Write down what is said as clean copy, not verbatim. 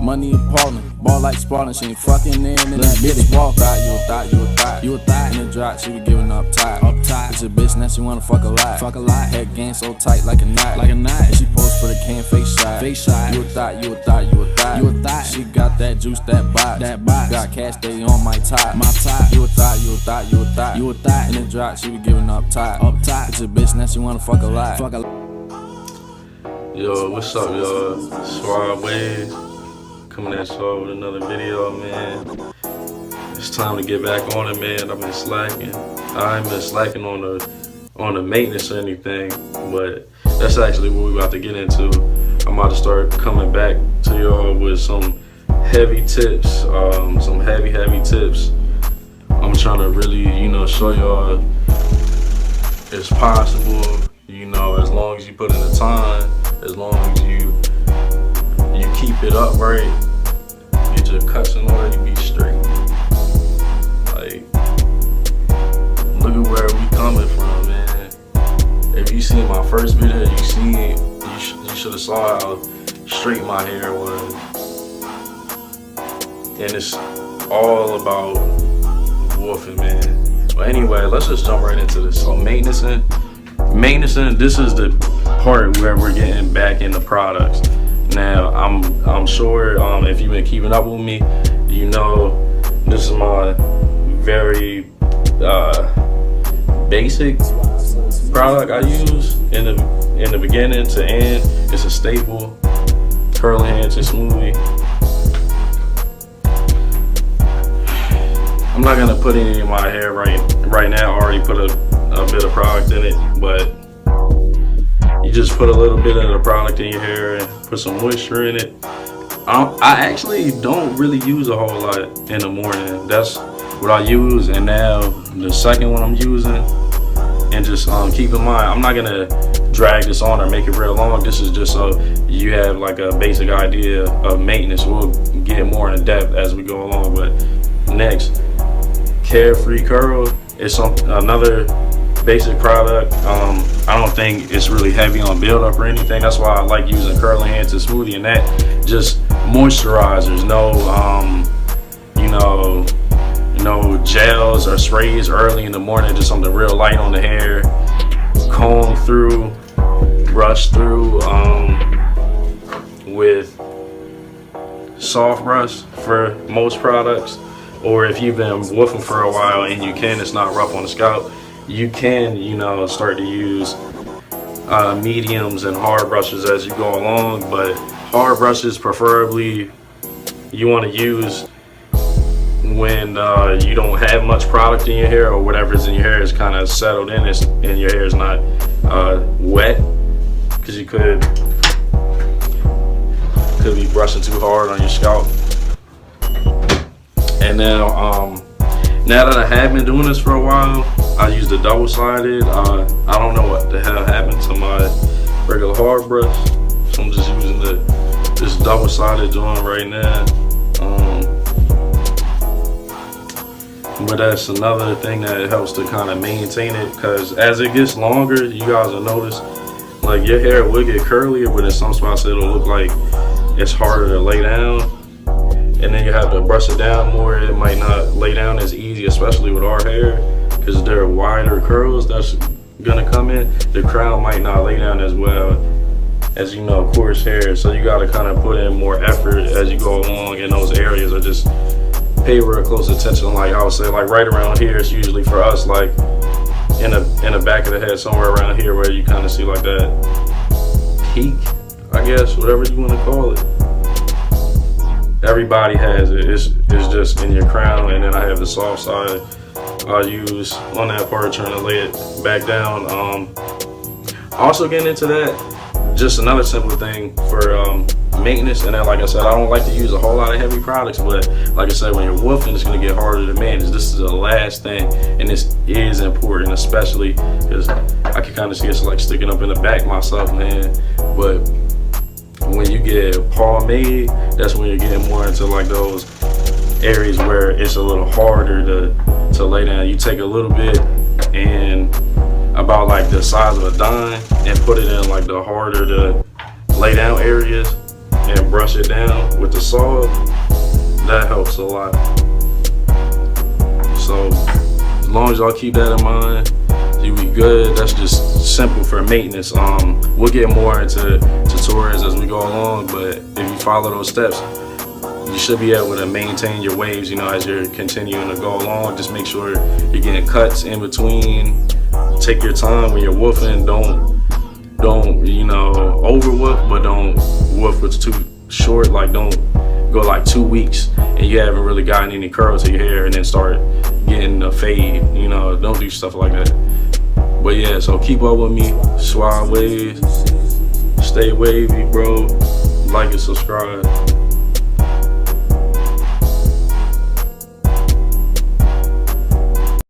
money appalling. Ball like Spartan, she ain't fucking in and that bitch walk. You a thot. In the drop, she be giving up top. It's a bitch, now she wanna fuck a lot. Head game so tight like a knot. And she post for the can face shot. You a thot. She got that juice, that box. Got cash, they on my top. You a thot. In the drop, she be giving up top. It's a bitch, now she wanna fuck a lot. Yo, what's up, y'all? Sauve coming at y'all with another video, man. It's time to get back on it, man. I've been slacking. I ain't been slacking on the maintenance or anything, but that's actually what we about to get into. I'm about to start coming back to y'all with some heavy tips, some heavy tips. I'm trying to really, show y'all it's possible, as long as you put in the time, as long as you keep it up right, get your cuts in order, you be straight. Like, look at where we coming from, man. If you seen my first video, you should have saw how straight my hair was. And it's all about woofing, man. But anyway, let's just jump right into this. So maintenance, this is the part where we're getting back into products. Now, I'm sure if you've been keeping up with me, this is my very basic product I use in the beginning to end. It's a staple, curly hands and smoothie. I'm not gonna put any in my hair right now. I already put a bit of product in it, but you just put a little bit of the product in your hair and put some moisture in it. I actually don't really use a whole lot in the morning. That's what I use, and now the second one I'm using. And just keep in mind, I'm not gonna drag this on or make it real long. This is just so you have like a basic idea of maintenance. We'll get more in depth as we go along. But next, Carefree Curl is another basic product. I don't think it's really heavy on buildup or anything. That's why I like using curly hands and smoothie, and that just moisturizers. No gels or sprays early in the morning. Just something real light on the hair. Comb through, brush through with soft brush for most products. Or if you've been woofing for a while and it's not rough on the scalp, you can, start to use mediums and hard brushes as you go along. But hard brushes preferably you want to use when you don't have much product in your hair, or whatever's in your hair is kind of settled in and your hair is not wet, because you could be brushing too hard on your scalp. And now that I have been doing this for a while, I use the double-sided. I don't know what the hell happened to my regular hard brush, so I'm just using this double-sided joint right now. But that's another thing that helps to kind of maintain it, because as it gets longer, you guys will notice like your hair will get curlier, but in some spots it'll look like it's harder to lay down. And then you have to brush it down more. It might not lay down as easy, especially with our hair, because there are wider curls that's gonna come in. The crown might not lay down as well as coarse hair. So you gotta kind of put in more effort as you go along in those areas, or just pay real close attention. Like I would say, like right around here, it's usually for us, like in the back of the head, somewhere around here, where you kind of see like that peak, I guess, whatever you want to call it. Everybody has it. It's just in your crown, and then I have the soft side I use on that part, trying to lay it back down. Also getting into that, just another simple thing for maintenance. And then, like I said, I don't like to use a whole lot of heavy products, but like I said, when you're woofing, it's going to get harder to manage. This is the last thing, and this is important, especially because I can kind of see it's like sticking up in the back myself, man. But when you get pomade, that's when you're getting more into like those areas where it's a little harder to lay down. You take a little bit and about like the size of a dime and put it in like the harder to lay down areas, and brush it down with the Sauve, that helps a lot. So as long as y'all keep that in mind, you'll be good. That's just simple for maintenance. We'll get more into tutorials as we go along, but if you follow those steps, you should be able to maintain your waves, you know, as you're continuing to go along. Just make sure you're getting cuts in between. Take your time when you're woofing. Don't you know, over woof, but don't woof what's too short. Like, don't go like 2 weeks and you haven't really gotten any curl to your hair and then start getting a fade. You know, don't do stuff like that. But yeah, so keep up with me. Sauve waves, stay wavy, bro. Like and subscribe.